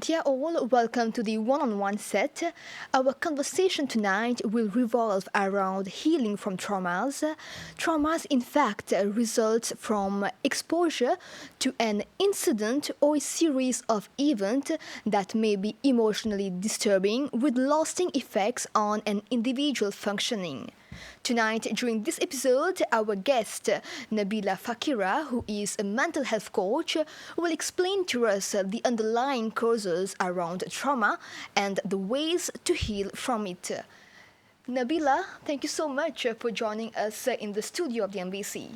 Dear all, welcome to the one-on-one set. Our conversation tonight will revolve around healing from traumas. Traumas, in fact, result from exposure to an incident or a series of events that may be emotionally disturbing with lasting effects on an individual functioning. Tonight, during this episode, our guest, Nabililah Fakira, who is a mental health coach, will explain to us the underlying causes around trauma and the ways to heal from it. Nabila, thank you so much for joining us in the studio of the MBC.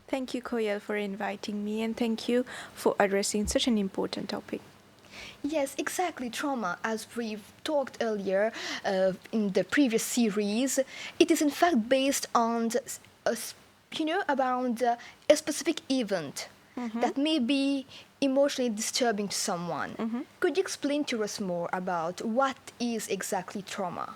Thank you, Koyal, for inviting me, and thank you for addressing such an important topic. Yes, exactly. Trauma, as we've talked earlier in the previous series, it is in fact based on, around a specific event that may be emotionally disturbing to someone. Could you explain to us more about what is exactly trauma?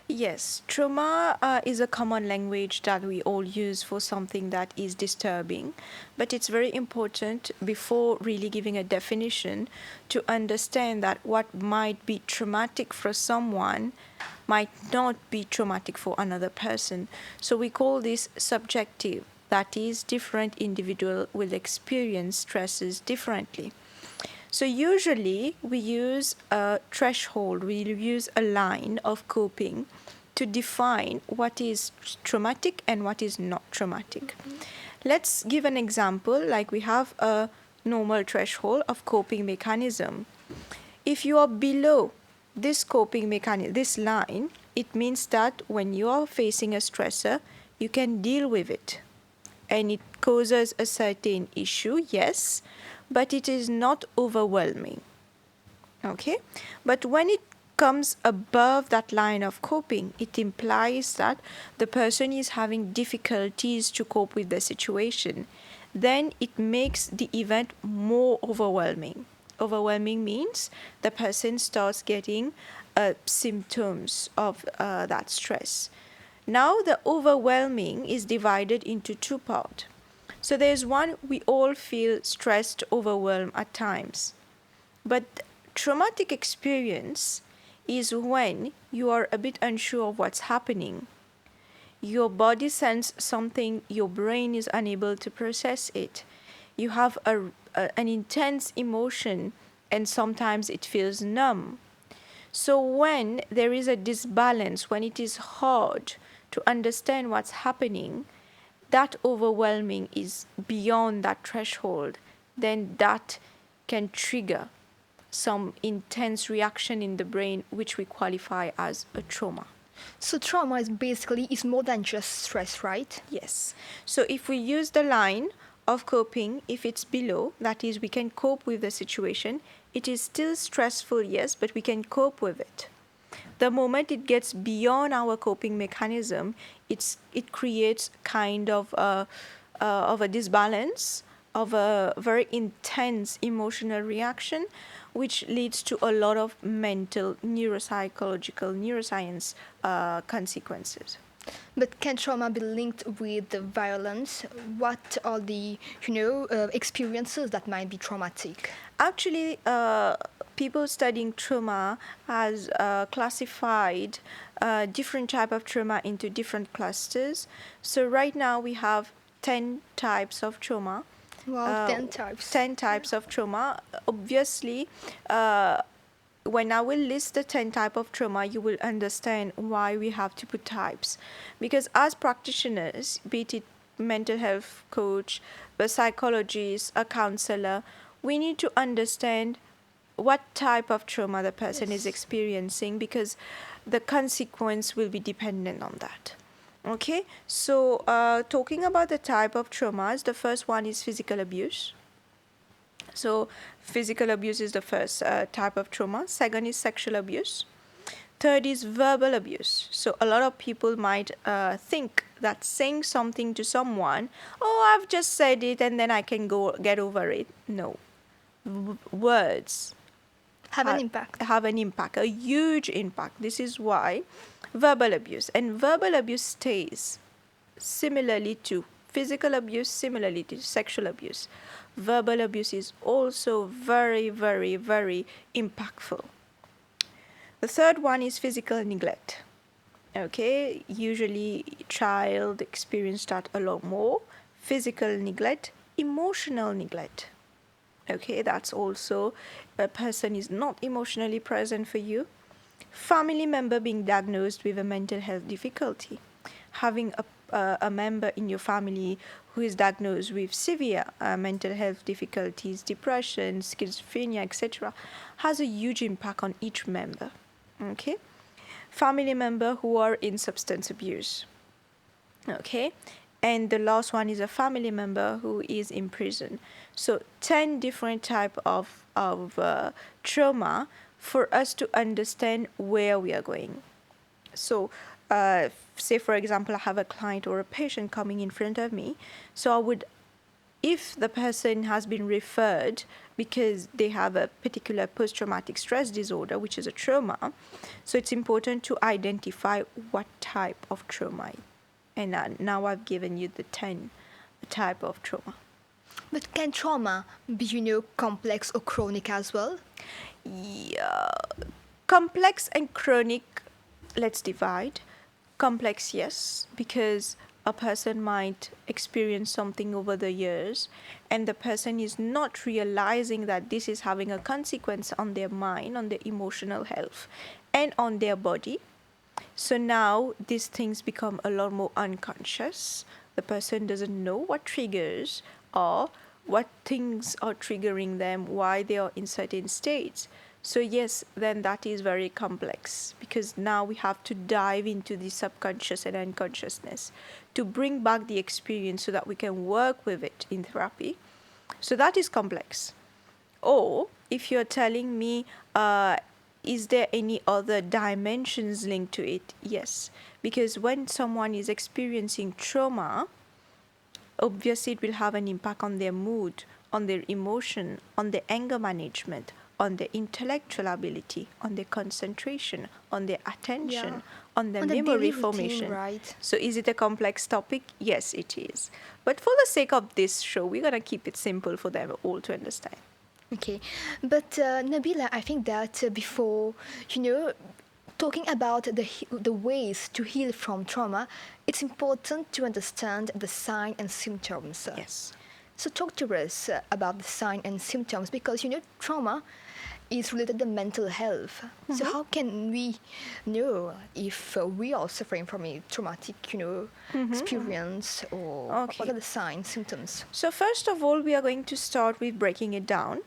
Yes, trauma is a common language that we all use for something that is disturbing, but it's very important before really giving a definition to understand that what might be traumatic for someone might not be traumatic for another person. So we call this subjective. That is, different individual will experience stresses differently. So usually we use a threshold, we use a line of coping to define what is traumatic and what is not traumatic. Let's give an example, like we have a normal threshold of coping mechanism. If you are below this coping mechanism, this line, it means that when you are facing a stressor, you can deal with it. And it causes a certain issue, yes, but it is not overwhelming. Okay? But when it comes above that line of coping, it implies that the person is having difficulties to cope with the situation. Then it makes the event more overwhelming. Overwhelming means the person starts getting symptoms of that stress. Now the overwhelming is divided into two parts. So there's one, we all feel stressed, overwhelmed at times. But traumatic experience is when you are a bit unsure of what's happening. Your body senses something, your brain is unable to process it. You have an intense emotion and sometimes it feels numb. So when there is a disbalance, when it is hard to understand what's happening, that overwhelming is beyond that threshold, then that can trigger some intense reaction in the brain, which we qualify as a trauma. So trauma is more than just stress, right? Yes. So if we use the line of coping, if it's below, that is, we can cope with the situation, it is still stressful, yes, but we can cope with it. The moment it gets beyond our coping mechanism, it creates kind of a disbalance, of a very intense emotional reaction, which leads to a lot of mental, neuropsychological, neuroscience consequences. But can trauma be linked with the violence? What are the, experiences that might be traumatic? Actually, people studying trauma has classified different type of trauma into different clusters. So right now we have 10 types of trauma. Wow, 10 types. 10 types of trauma. Obviously, when I will list the 10 type of trauma, you will understand why we have to put types. Because as practitioners, be it mental health coach, a psychologist, a counselor, we need to understand what type of trauma the person is experiencing, because the consequence will be dependent on that. Okay, so talking about the type of traumas, the first one is physical abuse. So physical abuse is the first type of trauma. Second is sexual abuse. Third is verbal abuse. So a lot of people might think that saying something to someone, oh, I've just said it and then I can get over it. No. Words Have an impact. Have an impact, a huge impact. This is why verbal abuse. And verbal abuse stays similarly to physical abuse, similarly to sexual abuse. Verbal abuse is also very, very, very impactful. The third one is physical neglect. Okay, usually child experience that a lot more. Physical neglect, emotional neglect. Okay, that's also a person is not emotionally present for you. Family member being diagnosed with a mental health difficulty. Having a member in your family who is diagnosed with severe mental health difficulties, depression, schizophrenia, etc., has a huge impact on each member. Okay, family member who are in substance abuse. Okay, and the last one is a family member who is in prison. So 10 different type of trauma for us to understand where we are going. So say for example I have a client or a patient coming in front of me, so I would, if the person has been referred because they have a particular post-traumatic stress disorder, which is a trauma, so it's important to identify what type of trauma. And now I've given you the 10 type of trauma. But can trauma be, complex or chronic as well? Yeah, complex and chronic, let's divide. Complex, yes, because a person might experience something over the years and the person is not realizing that this is having a consequence on their mind, on their emotional health, and on their body. So now these things become a lot more unconscious. The person doesn't know what triggers or what things are triggering them, why they are in certain states. So yes, then that is very complex because now we have to dive into the subconscious and unconsciousness to bring back the experience so that we can work with it in therapy. So that is complex. Or if you're telling me, is there any other dimensions linked to it? Yes, because when someone is experiencing trauma, obviously it will have an impact on their mood, on their emotion, on their anger management, on their intellectual ability, on their concentration, on their attention, Yeah. on their On the memory daily routine, formation. right? So is it a complex topic? Yes, it is. But for the sake of this show, we're going to keep it simple for them all to understand. Okay, but Nabila, I think that before, talking about the ways to heal from trauma, it's important to understand the sign and symptoms. Yes. So talk to us about the sign and symptoms because trauma is related to mental health. So how can we know if we are suffering from a traumatic, experience or Okay. what are the signs, symptoms? So first of all, we are going to start with breaking it down.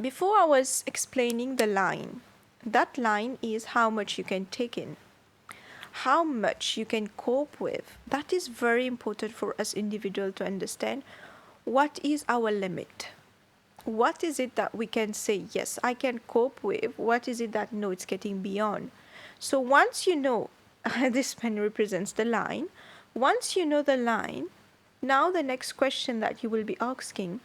Before I was explaining the line, that line is how much you can take in, how much you can cope with. That is very important for us individuals to understand. What is our limit? What is it that we can say, yes, I can cope with? What is it that, no, it's getting beyond? So once you know, this pen represents the line. Once you know the line, now the next question that you will be asking,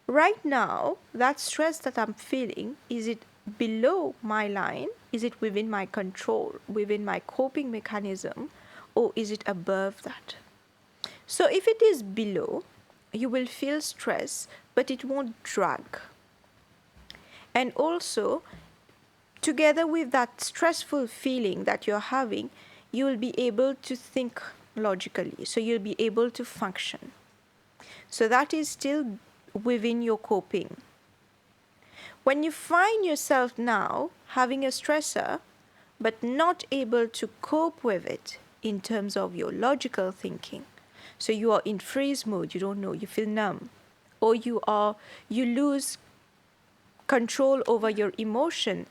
right now, that stress that I'm feeling, is it below my line? Is it within my control, within my coping mechanism, or is it above that? So if it is below, you will feel stress, but it won't drag. And also, together with that stressful feeling that you're having, you will be able to think logically. So you'll be able to function. So that is still within your coping. When you find yourself now having a stressor, but not able to cope with it in terms of your logical thinking, so you are in freeze mode, you don't know, you feel numb, or you lose control over your emotion,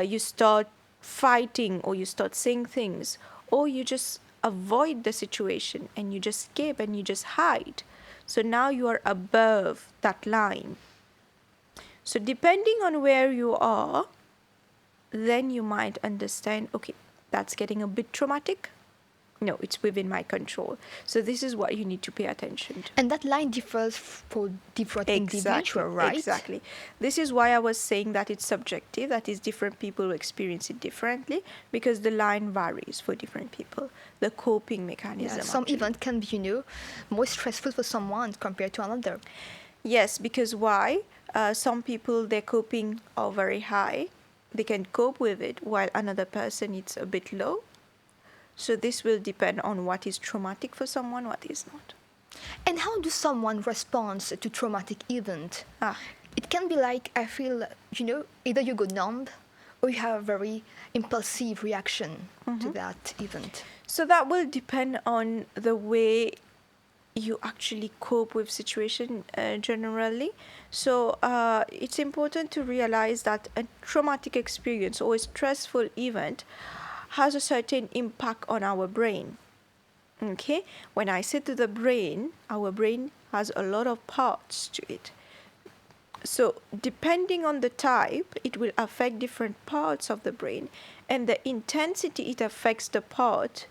you start fighting or you start saying things, or you just avoid the situation and you just escape and you just hide. So now you are above that line. So depending on where you are, then you might understand, okay, that's getting a bit traumatic. No, it's within my control. So this is what you need to pay attention to. And that line differs for different individual, right? Exactly. This is why I was saying that it's subjective, that is different people experience it differently, because the line varies for different people. The coping mechanism. Yeah, some actually. event can be, more stressful for someone compared to another. Yes, because why? Some people, their coping are very high. They can cope with it, while another person, it's a bit low. So this will depend on what is traumatic for someone, what is not. And how do someone respond to traumatic event? Ah. It can be like, I feel, either you go numb or you have a very impulsive reaction to that event. So that will depend on the way you actually cope with situation generally. So it's important to realize that a traumatic experience or a stressful event has a certain impact on our brain. Okay, when I say to the brain, our brain has a lot of parts to it. So depending on the type, it will affect different parts of the brain, and the intensity it affects the part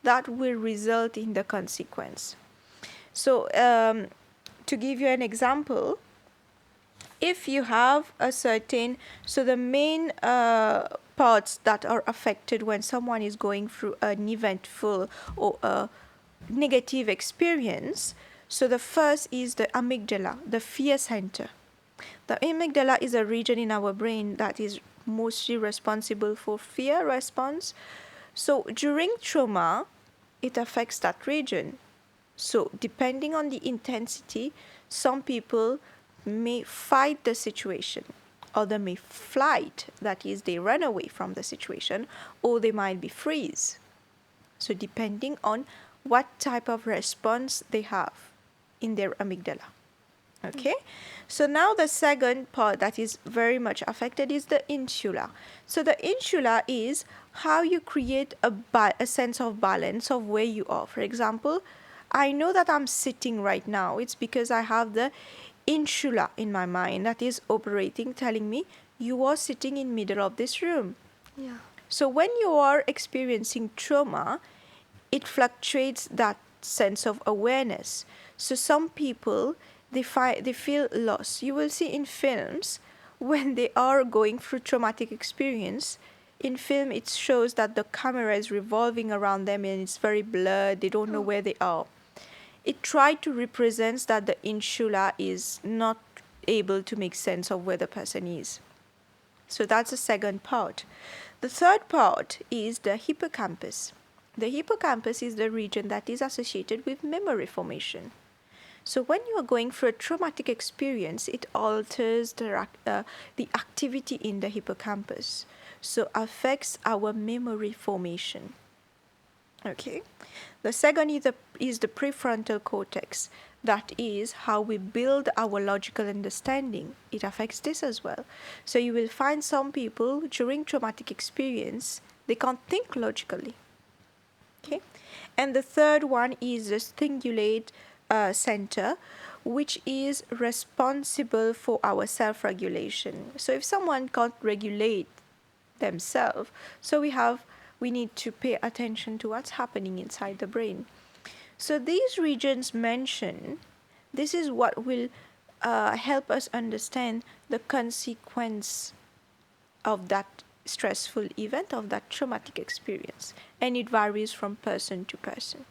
that will result in the consequence. So to give you an example, if you have a certain, so the main parts that are affected when someone is going through an eventful or a negative experience, so the first is the amygdala, the fear center. The amygdala is a region in our brain that is mostly responsible for fear response. So during trauma, it affects that region. So depending on the intensity, some people may fight the situation, or they may flight, that is, they run away from the situation, or they might be freeze. So depending on what type of response they have in their amygdala. Okay, so now the second part that is very much affected is the insula. So the insula is how you create a sense of balance of where you are. For example, I know that I'm sitting right now. It's because I have the insula in my mind that is operating, telling me you are sitting in middle of this room. Yeah. So when you are experiencing trauma, it fluctuates that sense of awareness. So some people, they feel lost. You will see in films when they are going through traumatic experience. In film, it shows that the camera is revolving around them and it's very blurred. They don't know where they are. It tried to represent that the insula is not able to make sense of where the person is. So that's the second part. The third part is the hippocampus. The hippocampus is the region that is associated with memory formation. So when you are going through a traumatic experience, it alters the activity in the hippocampus. So affects our memory formation. Okay. The second is the prefrontal cortex. That is how we build our logical understanding. It affects this as well. So you will find some people during traumatic experience, they can't think logically. Okay. And the third one is the cingulate center, which is responsible for our self-regulation. So if someone can't regulate themselves, so we need to pay attention to what's happening inside the brain. So these regions mentioned, this is what will help us understand the consequence of that stressful event, of that traumatic experience. And it varies from person to person.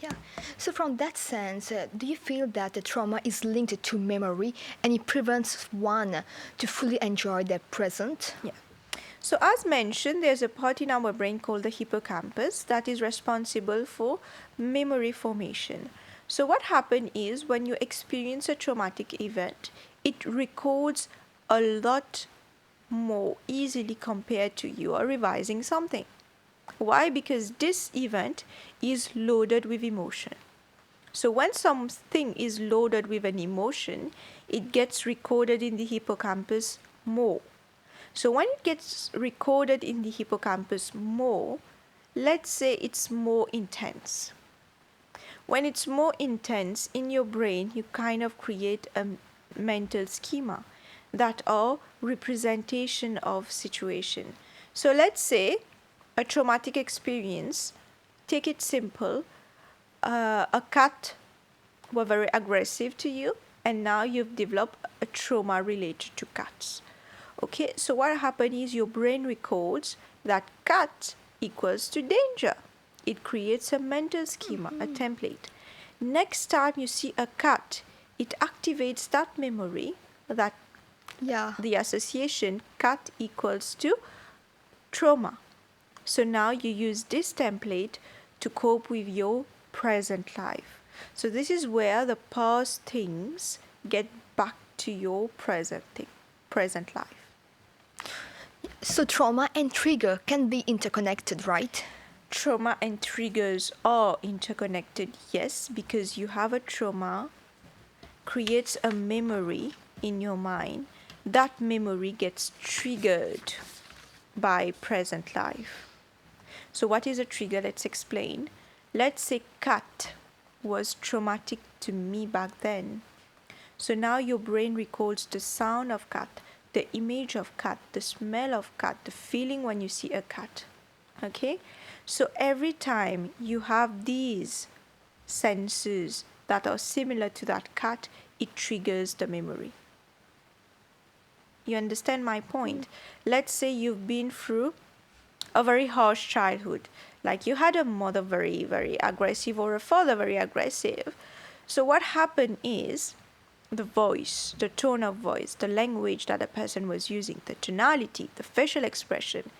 Yeah. So from that sense, do you feel that the trauma is linked to memory and it prevents one to fully enjoy their present? Yeah. So as mentioned, there's a part in our brain called the hippocampus that is responsible for memory formation. So what happens is when you experience a traumatic event, it records a lot more easily compared to you are revising something. Why? Because this event is loaded with emotion. So when something is loaded with an emotion, it gets recorded in the hippocampus more. So when it gets recorded in the hippocampus more, let's say it's more intense. When it's more intense in your brain, you kind of create a mental schema that are representation of situation. So let's say a traumatic experience take it simple. A cat were very aggressive to you, and now you've developed a trauma related to cats. Okay, so what happened is your brain records that cat equals to danger. It creates a mental schema, a template. Next time you see a cat, it activates that memory, that the association cat equals to trauma. So now you use this template to cope with your present life. So this is where the past things get back to your present life. So trauma and trigger can be interconnected, right? Trauma and triggers are interconnected, yes, because you have a trauma, creates a memory in your mind. That memory gets triggered by present life. So what is a trigger? Let's explain. Let's say cat was traumatic to me back then. So now your brain recalls the sound of cat, the image of cat, the smell of cat, the feeling when you see a cat. Okay? So every time you have these senses that are similar to that cat, it triggers the memory. You understand my point? Let's say you've been through a very harsh childhood. Like you had a mother very, very aggressive or a father very aggressive. So what happened is the voice, the tone of voice, the language that a person was using, the tonality, the facial expression,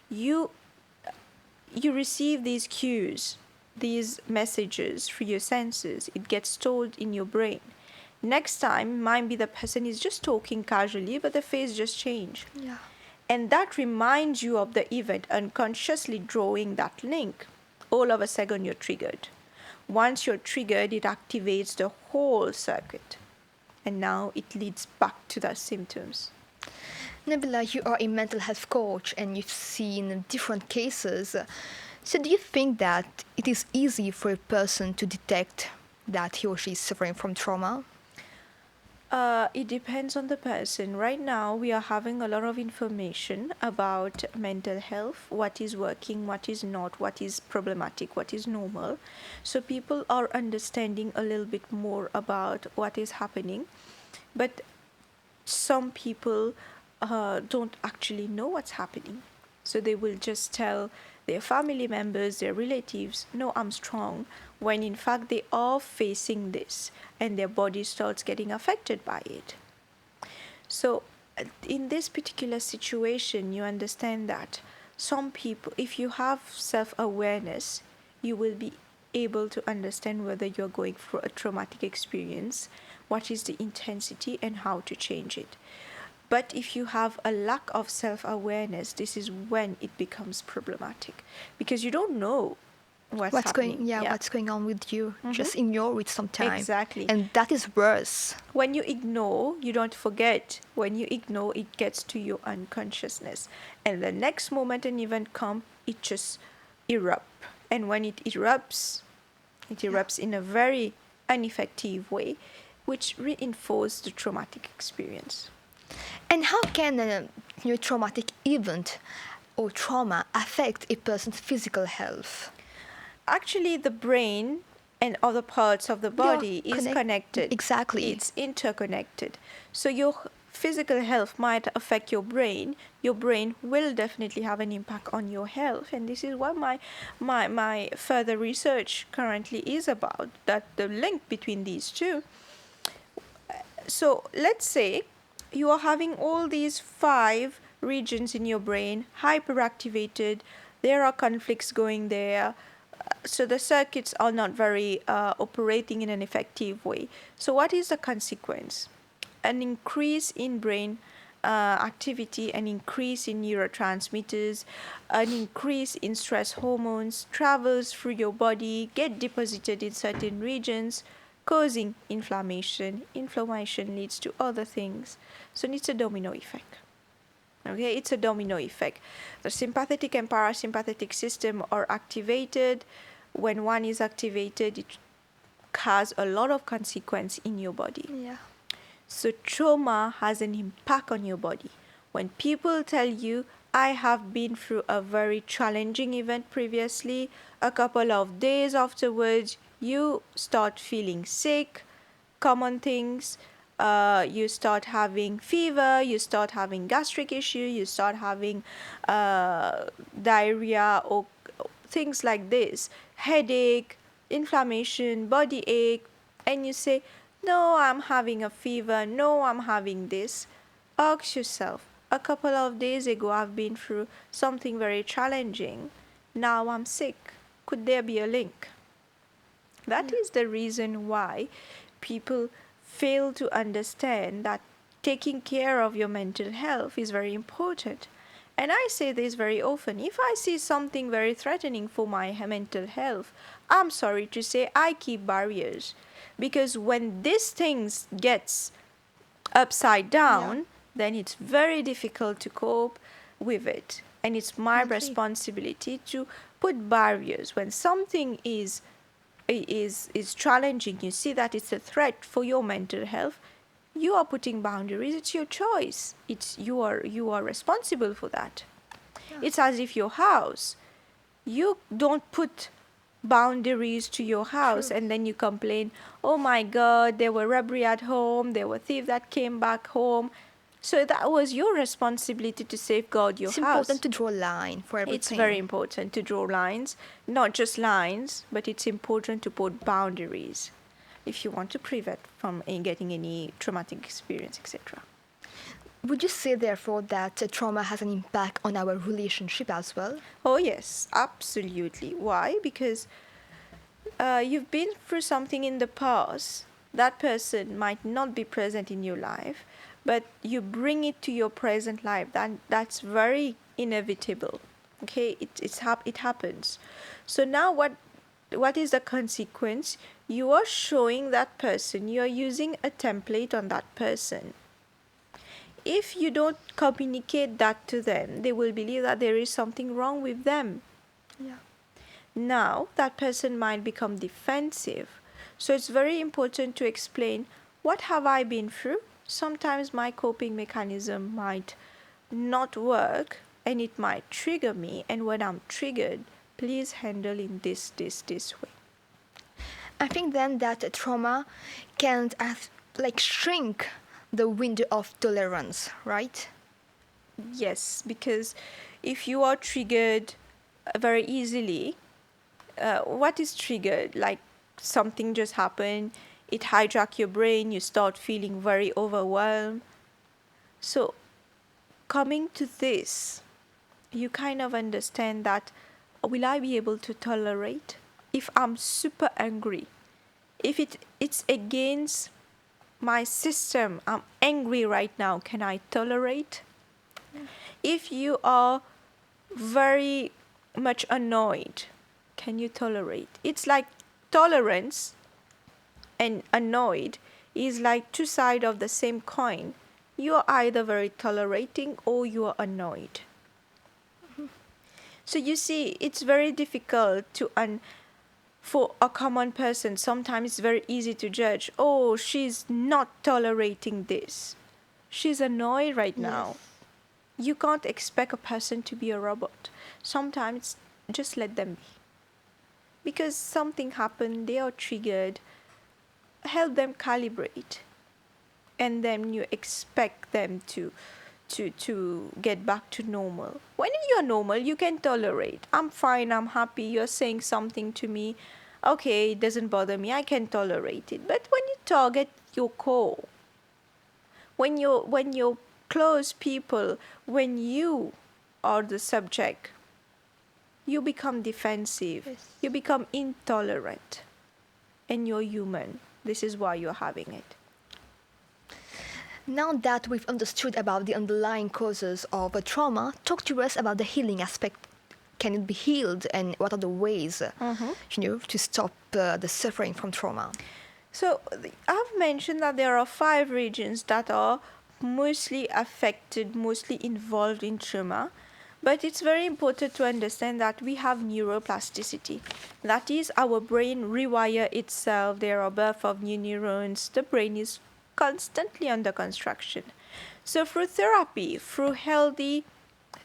you receive these cues, these messages through your senses. It gets stored in your brain. Next time, might be the person is just talking casually, but the face just changed. Yeah. And that reminds you of the event, unconsciously drawing that link. All of a sudden, you're triggered. Once you're triggered, it activates the whole circuit. And now it leads back to the symptoms. Nabila, you are a mental health coach and you've seen different cases. So do you think that it is easy for a person to detect that he or she is suffering from trauma? It depends on the person. Right now, we are having a lot of information about mental health, what is working, what is not, what is problematic, what is normal. So people are understanding a little bit more about what is happening. But some people don't actually know what's happening. So they will just tell their family members, their relatives, no, I'm strong, when in fact they are facing this and their body starts getting affected by it. So in this particular situation, you understand that some people, if you have self-awareness, you will be able to understand whether you're going through a traumatic experience, what is the intensity, and how to change it. But if you have a lack of self-awareness, this is when it becomes problematic, because you don't know what's happening. What's going on with you. Just ignore it sometimes. Exactly. And that is worse. When you ignore, you don't forget. When you ignore, it gets to your unconsciousness. And the next moment an event comes, it just erupts. And when it erupts in a very ineffective way, which reinforces the traumatic experience. And how can a traumatic event or trauma affect a person's physical health? Actually, the brain and other parts of the body is connected. Exactly. It's interconnected. So your physical health might affect your brain. Your brain will definitely have an impact on your health. And this is what my further research currently is about, that the link between these two. So let's say you are having all these 5 regions in your brain hyperactivated. There are conflicts going there. So the circuits are not very operating in an effective way. So what is the consequence? An increase in brain activity, an increase in neurotransmitters, an increase in stress hormones travels through your body, get deposited in certain regions, causing inflammation. Inflammation leads to other things. So it's a domino effect. Okay, it's a domino effect. The sympathetic and parasympathetic system are activated. When one is activated, it has a lot of consequence in your body. Yeah. So trauma has an impact on your body. When people tell you, I have been through a very challenging event previously. A couple of days afterwards, you start feeling sick, common things. You start having fever, you start having gastric issue, you start having diarrhea or things like this, headache, inflammation, body ache, and you say, no, I'm having a fever, no, I'm having this. Ask yourself, a couple of days ago I've been through something very challenging. Now I'm sick. Could there be a link? That is the reason why people fail to understand that taking care of your mental health is very important. And I say this very often. If I see something very threatening for my mental health, I'm sorry to say I keep barriers. Because when these things gets upside down, then it's very difficult to cope with it. And it's my responsibility to put barriers. When something is challenging, you see that it's a threat for your mental health, you are putting boundaries. It's your choice. It's you are responsible for that. It's as if your house, you don't put boundaries to your house and then you complain, oh my god, there were robbery at home, there were thieves that came back home. So that was your responsibility to safeguard your It's house. important to draw a line for everything. It's very important to draw lines, not just lines, but it's important to put boundaries if you want to prevent from getting any traumatic experience, etc. Would you say, therefore, that trauma has an impact on our relationship as well? Oh, yes, absolutely. Why? Because you've been through something in the past. That person might not be present in your life, but you bring it to your present life. That's very inevitable. Okay, it happens. So now what is the consequence? You are showing that person, you are using a template on that person. If you don't communicate that to them, they will believe that there is something wrong with them. Yeah. Now that person might become defensive. So it's very important to explain, what have I been through? Sometimes my coping mechanism might not work and it might trigger me, and when I'm triggered, please handle in this way. I think then that trauma can shrink the window of tolerance, right? Yes, because if you are triggered very easily, what is triggered? Like something just happened, it hijacks your brain, you start feeling very overwhelmed. So coming to this, you kind of understand that, will I be able to tolerate? If I'm super angry, if it's against my system, I'm angry right now, can I tolerate? If you are very much annoyed, can you tolerate? It's like tolerance and annoyed is like two sides of the same coin. You are either very tolerating or you are annoyed. So you see, it's very difficult for a common person. Sometimes it's very easy to judge, oh, she's not tolerating this, she's annoyed right now. You can't expect a person to be a robot. Sometimes just let them be. Because something happened, they are triggered, help them calibrate. And then you expect them to get back to normal. When you're normal, you can tolerate. I'm fine, I'm happy, you're saying something to me. Okay, it doesn't bother me, I can tolerate it. But when you target your core, when you're close people, when you are the subject, you become defensive, you become intolerant, and you're human. This is why you're having it. Now that we've understood about the underlying causes of a trauma, talk to us about the healing aspect. Can it be healed, and what are the ways, to stop the suffering from trauma? So I've mentioned that there are 5 regions that are mostly affected, mostly involved in trauma. But it's very important to understand that we have neuroplasticity. That is, our brain rewire itself. There are birth of new neurons. The brain is constantly under construction. So through therapy, through healthy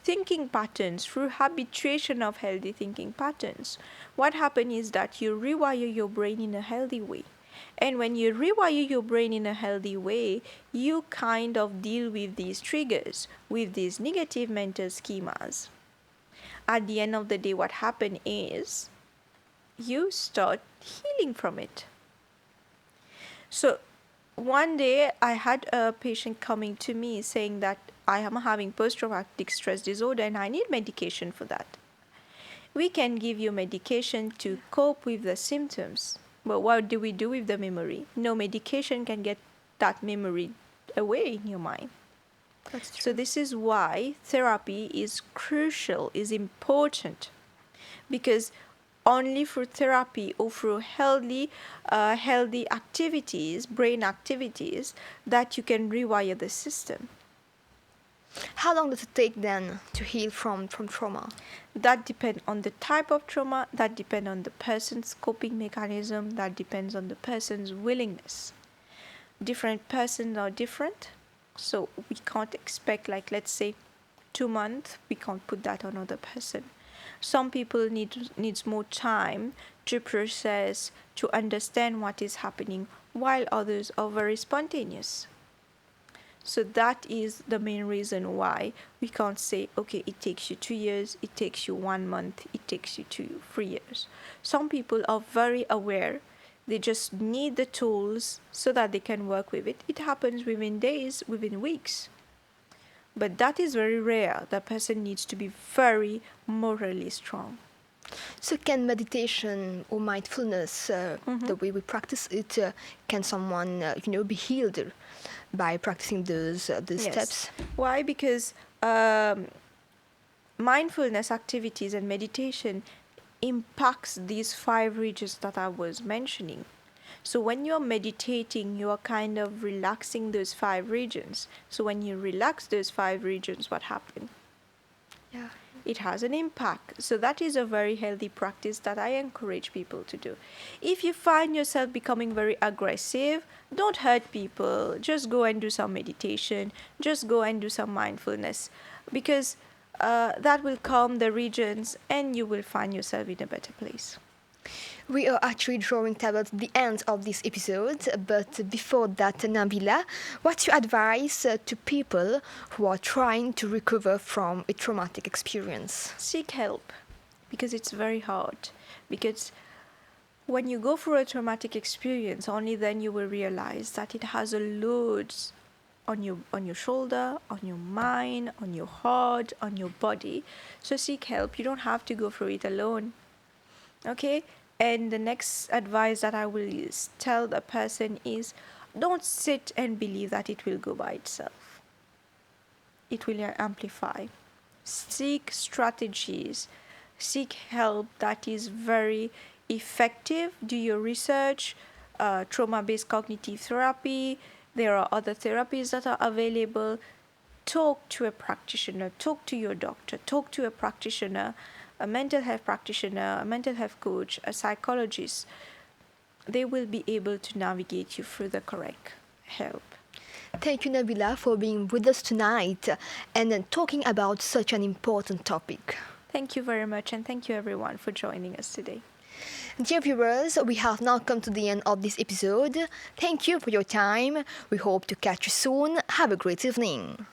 thinking patterns, through habituation of healthy thinking patterns, what happens is that you rewire your brain in a healthy way. And when you rewire your brain in a healthy way, you kind of deal with these triggers, with these negative mental schemas. At the end of the day, what happens is you start healing from it. So one day I had a patient coming to me saying that I am having post-traumatic stress disorder and I need medication for that. We can give you medication to cope with the symptoms, but what do we do with the memory? No medication can get that memory away in your mind. That's true. So this is why therapy is crucial, is important, because only through therapy or through healthy activities, brain activities, that you can rewire the system. How long does it take then to heal from trauma? That depends on the type of trauma, that depends on the person's coping mechanism, that depends on the person's willingness. Different persons are different, so we can't expect, like, let's say 2 months, we can't put that on another person. Some people needs more time to process, to understand what is happening, while others are very spontaneous. So that is the main reason why we can't say, okay, it takes you 2 years, it takes you 1 month, it takes you 3 years. Some people are very aware. They just need the tools so that they can work with it. It happens within days, within weeks. But that is very rare. The person needs to be very morally strong. So can meditation or mindfulness, the way we practice it, can someone be healed by practicing those Yes. steps? Why? Because mindfulness activities and meditation impacts these 5 regions that I was mentioning. So when you're meditating, you're kind of relaxing those 5 regions. So when you relax those 5 regions, what happens? Yeah. It has an impact. So that is a very healthy practice that I encourage people to do. If you find yourself becoming very aggressive, don't hurt people. Just go and do some meditation. Just go and do some mindfulness, because that will calm the regions and you will find yourself in a better place. We are actually drawing towards the end of this episode, but before that, Nabila, what's your advice to people who are trying to recover from a traumatic experience? Seek help, because it's very hard. Because when you go through a traumatic experience, only then you will realize that it has a load on your shoulder, on your mind, on your heart, on your body. So seek help. You don't have to go through it alone. Okay? And the next advice that I will tell the person is, don't sit and believe that it will go by itself. It will amplify. Seek strategies. Seek help that is very effective. Do your research. Trauma-based cognitive therapy. There are other therapies that are available. Talk to a practitioner. Talk to your doctor. Talk to a practitioner, a mental health practitioner, a mental health coach, a psychologist. They will be able to navigate you through the correct help. Thank you, Nabila, for being with us tonight and talking about such an important topic. Thank you very much, and thank you everyone for joining us today. Dear viewers, we have now come to the end of this episode. Thank you for your time. We hope to catch you soon. Have a great evening.